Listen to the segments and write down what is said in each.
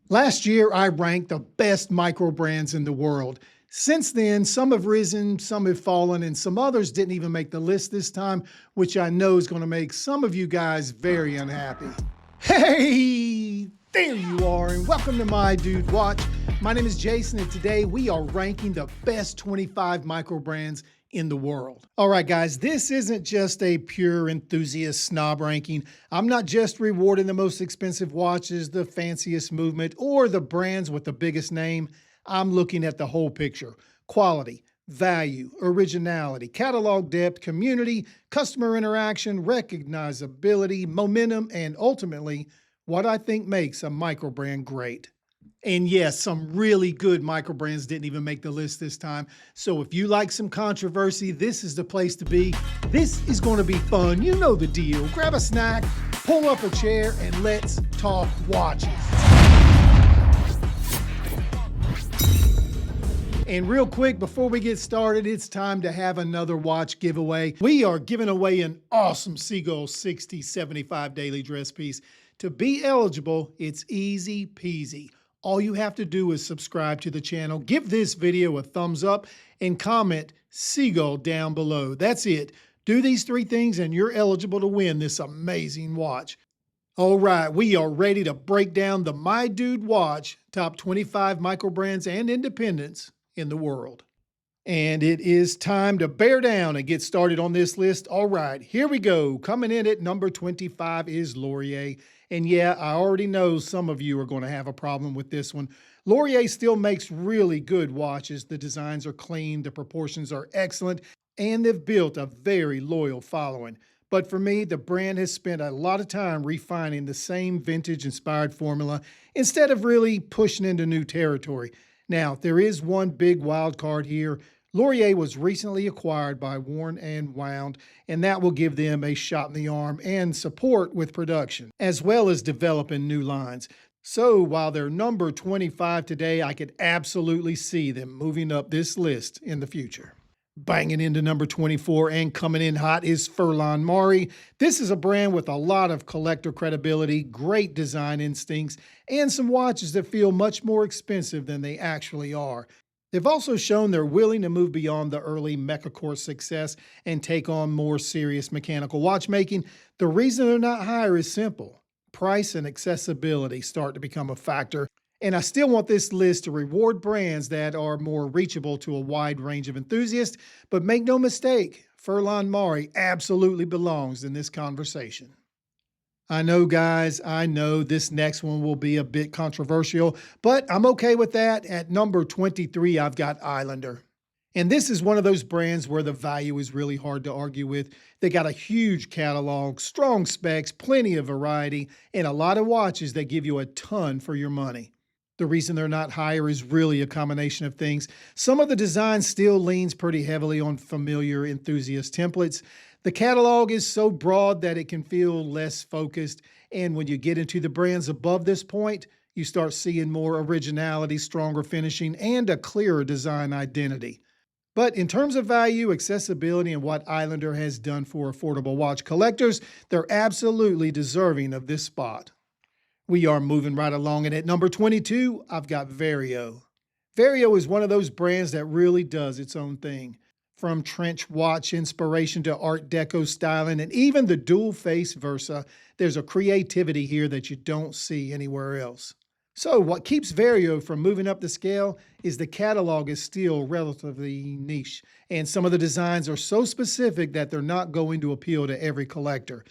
Last year, I ranked the best micro brands in the world. Since then, some have risen, some have fallen, and some others didn't even make the list this time, which I know is going to make some of you guys very unhappy. Hey, there you are, and welcome to My Dude Watch. My name is Jason, and today we are ranking the best 25 micro brands in the world. All right, guys, this isn't just a pure enthusiast snob ranking. I'm not just rewarding the most expensive watches, the fanciest movement, or the brands with the biggest name. I'm looking at the whole picture: quality, value, originality, catalog depth, community, customer interaction, recognizability, momentum, and ultimately, what I think makes a micro brand great. And yes, some really good micro brands didn't even make the list this time. So if you like some controversy, this is the place to be. This is going to be fun. You know the deal. Grab a snack, pull up a chair, and let's talk watches. And real quick, before we get started, it's time to have another watch giveaway. We are giving away an awesome Seagull 6075 daily dress piece. To be eligible, it's easy peasy. All you have to do is subscribe to the channel, give this video a thumbs up, and comment Seagull down below. That's it. Do these three things and you're eligible to win this amazing watch. All right, we are ready to break down the My Dude Watch top 25 micro brands and independents in the world. And it is time to bear down and get started on this list. All right, here we go. Coming in at number 25 is Laurier. And yeah, I already know some of you are going to have a problem with this one. Laurier still makes really good watches. The designs are clean, the proportions are excellent, and they've built a very loyal following. But for me, the brand has spent a lot of time refining the same vintage-inspired formula instead of really pushing into new territory. Now, there is one big wild card here. Laurier was recently acquired by Worn and Wound, and that will give them a shot in the arm and support with production, as well as developing new lines. So while they're number 25 today, I could absolutely see them moving up this list in the future. Banging into number 24 and coming in hot is Furlan Mari. This is a brand with a lot of collector credibility, great design instincts, and some watches that feel much more expensive than they actually are. They've also shown they're willing to move beyond the early mechacore success and take on more serious mechanical watchmaking. The reason they're not higher is simple. Price and accessibility start to become a factor. And I still want this list to reward brands that are more reachable to a wide range of enthusiasts. But make no mistake, Furlan Mari absolutely belongs in this conversation. I know, guys, I know this next one will be a bit controversial, but I'm okay with that. At number 23, I've got Islander. And this is one of those brands where the value is really hard to argue with. They got a huge catalog, strong specs, plenty of variety, and a lot of watches that give you a ton for your money. The reason they're not higher is really a combination of things. Some of the design still leans pretty heavily on familiar enthusiast templates. The catalog is so broad that it can feel less focused, and when you get into the brands above this point, you start seeing more originality, stronger finishing, and a clearer design identity. But in terms of value, accessibility, and what Islander has done for affordable watch collectors, they're absolutely deserving of this spot. We are moving right along, and at number 22, I've got Vario. Vario is one of those brands that really does its own thing. From trench watch inspiration to Art Deco styling and even the dual face Versa, there's a creativity here that you don't see anywhere else. So what keeps Vario from moving up the scale is the catalog is still relatively niche, and some of the designs are so specific that they're not going to appeal to every collector.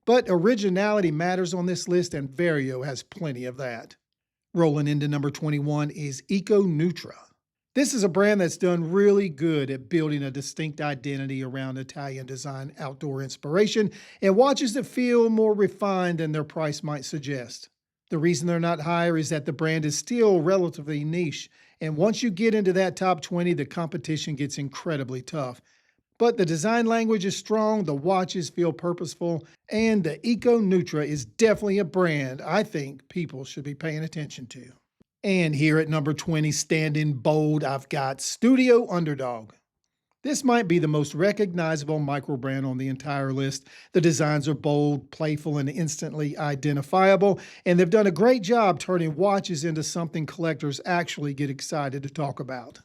But originality matters on this list, and Vario has plenty of that. Rolling into number 21 is Eco Nutra. This is a brand that's done really good at building a distinct identity around Italian design, outdoor inspiration, and watches that feel more refined than their price might suggest. The reason they're not higher is that the brand is still relatively niche, and once you get into that top 20, the competition gets incredibly tough. But the design language is strong, the watches feel purposeful, and the Eco Nutra is definitely a brand I think people should be paying attention to. And here at number 20, standing bold, I've got Studio Underdog. This might be the most recognizable microbrand on the entire list. The designs are bold, playful, and instantly identifiable, and they've done a great job turning watches into something collectors actually get excited to talk about.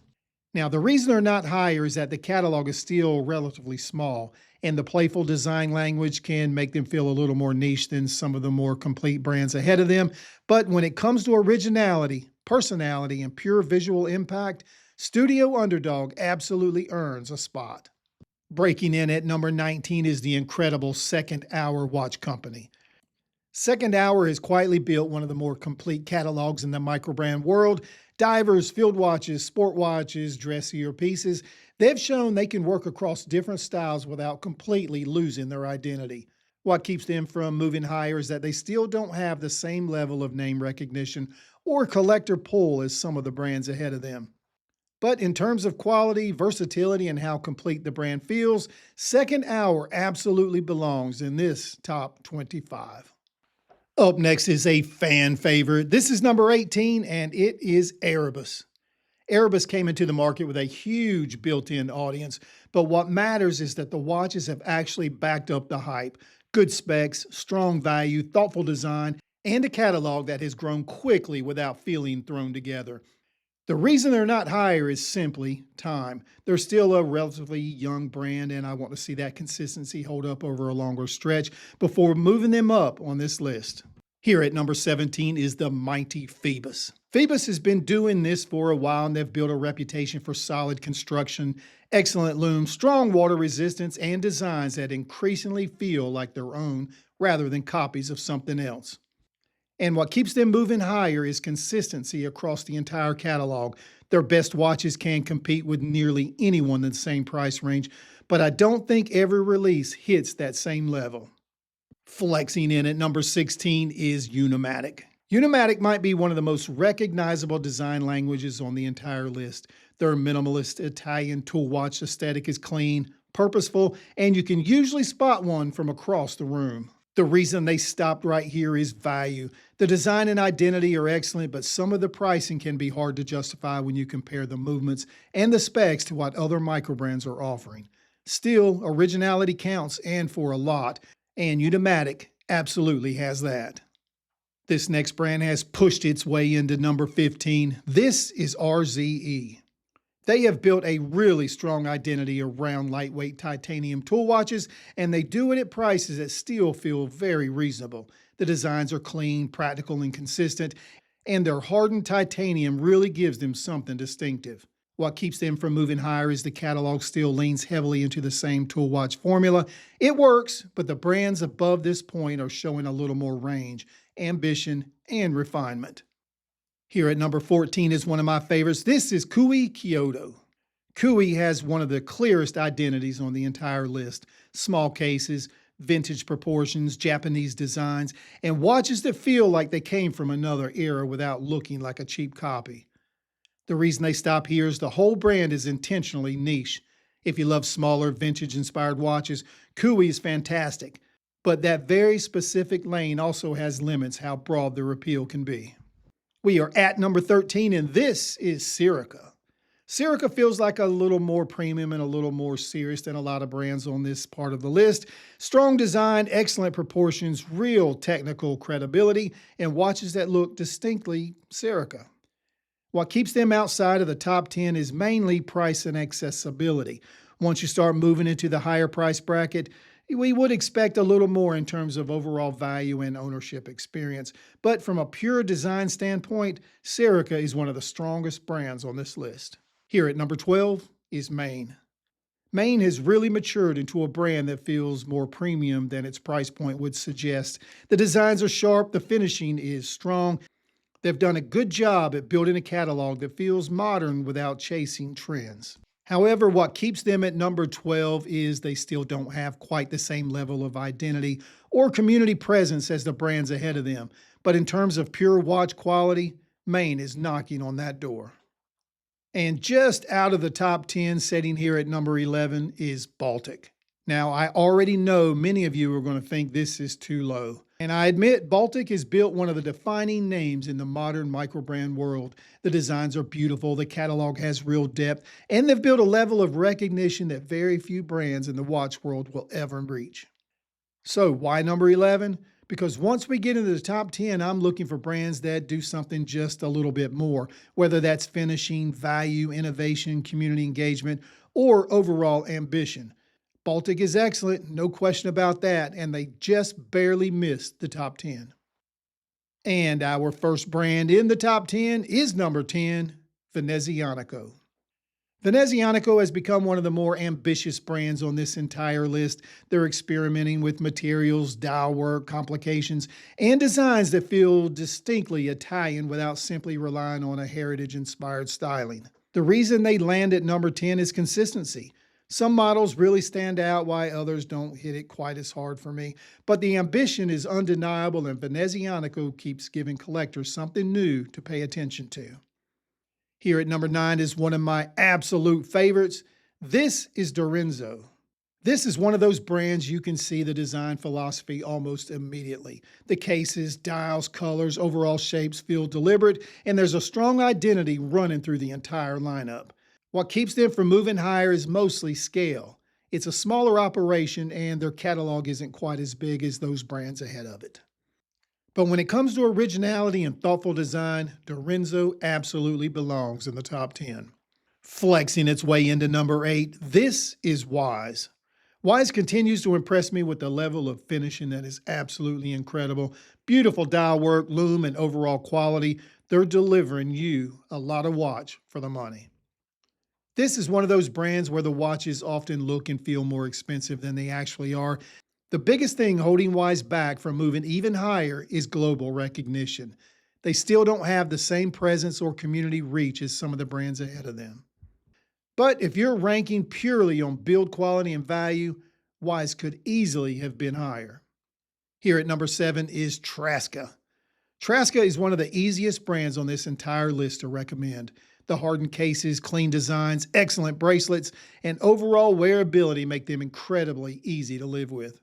Now, the reason they're not higher is that the catalog is still relatively small, and the playful design language can make them feel a little more niche than some of the more complete brands ahead of them. But when it comes to originality, personality, and pure visual impact, Studio Underdog absolutely earns a spot. Breaking in at number 19 is the incredible Second Hour Watch Company. Second Hour has quietly built one of the more complete catalogs in the microbrand world. Divers, field watches, sport watches, dressier pieces. They've shown they can work across different styles without completely losing their identity. What keeps them from moving higher is that they still don't have the same level of name recognition or collector pull as some of the brands ahead of them. But in terms of quality, versatility, and how complete the brand feels, Second Hour absolutely belongs in this top 25. Up next is a fan favorite. This is number 18, and it is Erebus. Erebus came into the market with a huge built-in audience, but what matters is that the watches have actually backed up the hype. Good specs, strong value, thoughtful design, and a catalog that has grown quickly without feeling thrown together. The reason they're not higher is simply time. They're still a relatively young brand, and I want to see that consistency hold up over a longer stretch before moving them up on this list. Here at number 17 is the mighty Phoebus. Phoebus has been doing this for a while, and they've built a reputation for solid construction, excellent looms, strong water resistance, and designs that increasingly feel like their own rather than copies of something else. And what keeps them moving higher is consistency across the entire catalog. Their best watches can compete with nearly anyone in the same price range, but I don't think every release hits that same level. Flexing in at number 16 is Unimatic. Unimatic might be one of the most recognizable design languages on the entire list. Their minimalist Italian tool watch aesthetic is clean, purposeful, and you can usually spot one from across the room. The reason they stopped right here is value. The design and identity are excellent, but some of the pricing can be hard to justify when you compare the movements and the specs to what other microbrands are offering. Still, originality counts, and for a lot, and Unimatic absolutely has that. This next brand has pushed its way into number 15. This is RZE. They have built a really strong identity around lightweight titanium tool watches, and they do it at prices that still feel very reasonable. The designs are clean, practical, and consistent, and their hardened titanium really gives them something distinctive. What keeps them from moving higher is the catalog still leans heavily into the same tool watch formula. It works, but the brands above this point are showing a little more range, ambition, and refinement. Here at number 14 is one of my favorites. This is Kui Kyoto. Kui has one of the clearest identities on the entire list. Small cases, vintage proportions, Japanese designs, and watches that feel like they came from another era without looking like a cheap copy. The reason they stop here is the whole brand is intentionally niche. If you love smaller, vintage-inspired watches, Kui is fantastic, but that very specific lane also has limits how broad their appeal can be. We are at number 13, and this is Sirica. Sirica feels like a little more premium and a little more serious than a lot of brands on this part of the list. Strong design, excellent proportions, real technical credibility, and watches that look distinctly Sirica. What keeps them outside of the top 10 is mainly price and accessibility. Once you start moving into the higher price bracket, we would expect a little more in terms of overall value and ownership experience. But from a pure design standpoint, Sirica is one of the strongest brands on this list. Here at number 12 is Maine. Maine has really matured into a brand that feels more premium than its price point would suggest. The designs are sharp, the finishing is strong. They've done a good job at building a catalog that feels modern without chasing trends. However, what keeps them at number 12 is they still don't have quite the same level of identity or community presence as the brands ahead of them. But in terms of pure watch quality, Maine is knocking on that door. And just out of the top 10, sitting here at number 11, is Baltic. Now, I already know many of you are going to think this is too low. And I admit, Baltic has built one of the defining names in the modern microbrand world. The designs are beautiful, the catalog has real depth, and they've built a level of recognition that very few brands in the watch world will ever reach. So, why number 11? Because once we get into the top 10, I'm looking for brands that do something just a little bit more, whether that's finishing, value, innovation, community engagement, or overall ambition. Baltic is excellent, no question about that, and they just barely missed the top 10. And our first brand in the top 10 is number 10, Venezianico. Venezianico has become one of the more ambitious brands on this entire list. They're experimenting with materials, dial work, complications, and designs that feel distinctly Italian without simply relying on a heritage-inspired styling. The reason they land at number 10 is consistency. Some models really stand out while others don't hit it quite as hard for me, but the ambition is undeniable and Venezianico keeps giving collectors something new to pay attention to. Here at number 9 is one of my absolute favorites. This is Dorenzo. This is one of those brands you can see the design philosophy almost immediately. The cases, dials, colors, overall shapes feel deliberate, and there's a strong identity running through the entire lineup. What keeps them from moving higher is mostly scale. It's a smaller operation, and their catalog isn't quite as big as those brands ahead of it. But when it comes to originality and thoughtful design, Dorenzo absolutely belongs in the top 10. Flexing its way into number 8, this is Wise. Wise continues to impress me with the level of finishing that is absolutely incredible. Beautiful dial work, loom, and overall quality. They're delivering you a lot of watch for the money. This is one of those brands where the watches often look and feel more expensive than they actually are. The biggest thing holding Wise back from moving even higher is global recognition. They still don't have the same presence or community reach as some of the brands ahead of them. But if you're ranking purely on build quality and value, Wise could easily have been higher. Here at number 7 is Traska. Traska is one of the easiest brands on this entire list to recommend. The hardened cases, clean designs, excellent bracelets, and overall wearability make them incredibly easy to live with.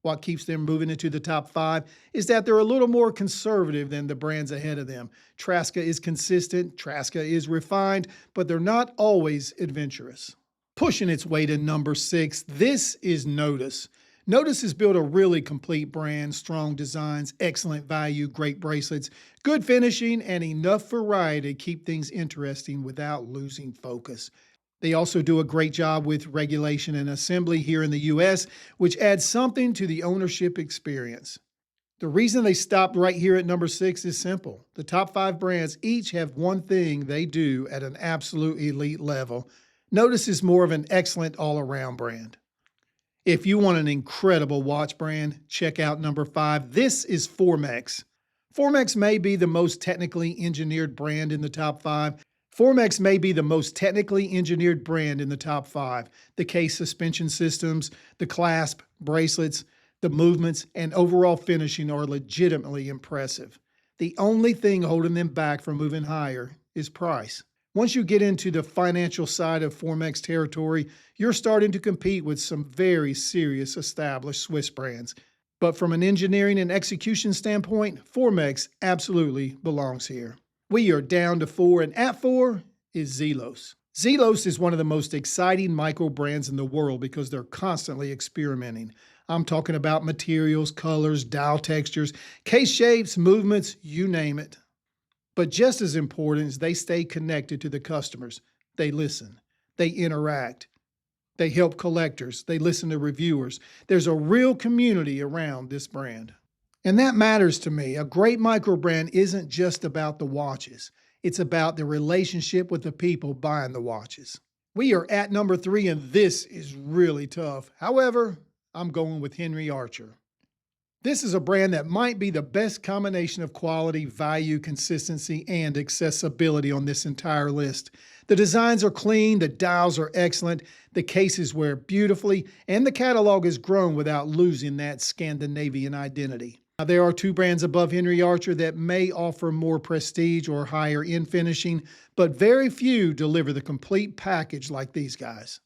What keeps them moving into the top 5 is that they're a little more conservative than the brands ahead of them. Traska is consistent, Traska is refined, but they're not always adventurous. Pushing its way to number 6, this is Notice. Notice has built a really complete brand, strong designs, excellent value, great bracelets, good finishing, and enough variety to keep things interesting without losing focus. They also do a great job with regulation and assembly here in the US, which adds something to the ownership experience. The reason they stopped right here at number 6 is simple. The top 5 brands each have one thing they do at an absolute elite level. Notice is more of an excellent all-around brand. If you want an incredible watch brand, check out number 5. This is Formex. Formex may be the most technically engineered brand in the top 5. Formex may be the most technically engineered brand in the top 5. The case suspension systems, the clasp, bracelets, the movements, and overall finishing are legitimately impressive. The only thing holding them back from moving higher is price. Once you get into the financial side of Formex territory, you're starting to compete with some very serious established Swiss brands. But from an engineering and execution standpoint, Formex absolutely belongs here. We are down to 4, and at 4 is Zelos. Zelos is one of the most exciting micro brands in the world because they're constantly experimenting. I'm talking about materials, colors, dial textures, case shapes, movements, you name it. But just as important is they stay connected to the customers. They listen. They interact. They help collectors. They listen to reviewers. There's a real community around this brand. And that matters to me. A great micro brand isn't just about the watches. It's about the relationship with the people buying the watches. We are at number 3, and this is really tough. However, I'm going with Henry Archer. This is a brand that might be the best combination of quality, value, consistency, and accessibility on this entire list. The designs are clean, the dials are excellent, the cases wear beautifully, and the catalog is grown without losing that Scandinavian identity. Now, there are 2 brands above Henry Archer that may offer more prestige or higher end finishing, but very few deliver the complete package like these guys.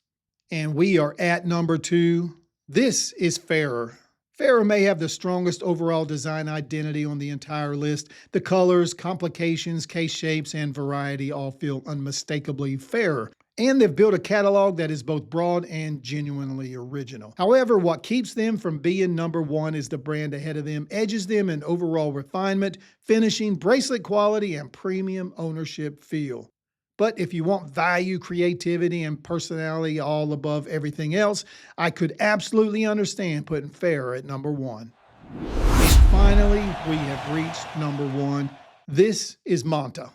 And we are at number 2. This is Fairer. Farrah may have the strongest overall design identity on the entire list. The colors, complications, case shapes, and variety all feel unmistakably Farrah. And they've built a catalog that is both broad and genuinely original. However, what keeps them from being number one is the brand ahead of them edges them in overall refinement, finishing, bracelet quality, and premium ownership feel. But if you want value, creativity, and personality all above everything else, I could absolutely understand putting Farrah at number one. And finally, we have reached number one. This is Manta.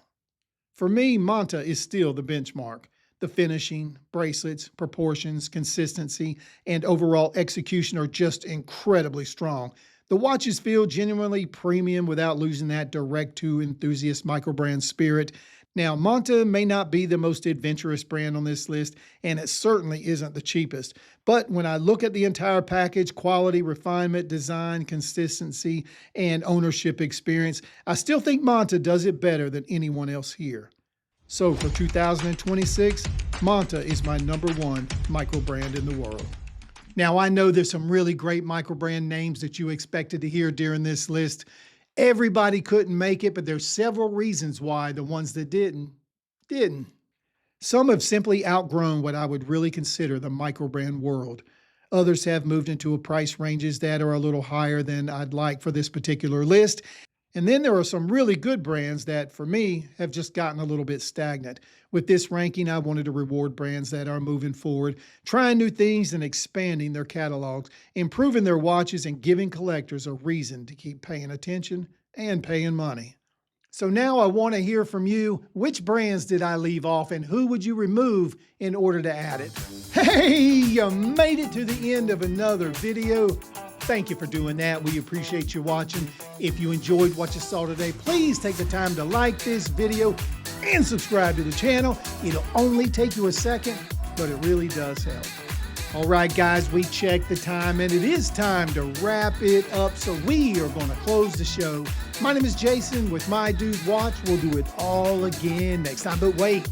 For me, Manta is still the benchmark. The finishing, bracelets, proportions, consistency, and overall execution are just incredibly strong. The watches feel genuinely premium without losing that direct-to-enthusiast microbrand spirit. Now, Manta may not be the most adventurous brand on this list, and it certainly isn't the cheapest. But when I look at the entire package, quality, refinement, design, consistency, and ownership experience, I still think Manta does it better than anyone else here. So for 2026, Manta is my number one microbrand in the world. Now, I know there's some really great microbrand names that you expected to hear during this list. Everybody couldn't make it, but there's several reasons why the ones that didn't. Some have simply outgrown what I would really consider the microbrand world. Others have moved into price ranges that are a little higher than I'd like for this particular list. And then there are some really good brands that, for me, have just gotten a little bit stagnant. With this ranking, I wanted to reward brands that are moving forward, trying new things and expanding their catalogs, improving their watches, and giving collectors a reason to keep paying attention and paying money. So now I want to hear from you. Which brands did I leave off, and who would you remove in order to add it? Hey, you made it to the end of another video. Thank you for doing that. We appreciate you watching. If you enjoyed what you saw today, please take the time to like this video and subscribe to the channel. It'll only take you a second, but it really does help. All right, guys, we checked the time, and it is time to wrap it up. So we are going to close the show. My name is Jason with My Dude Watch. We'll do it all again next time. But wait,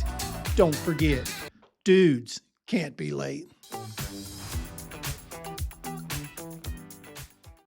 don't forget, dudes can't be late.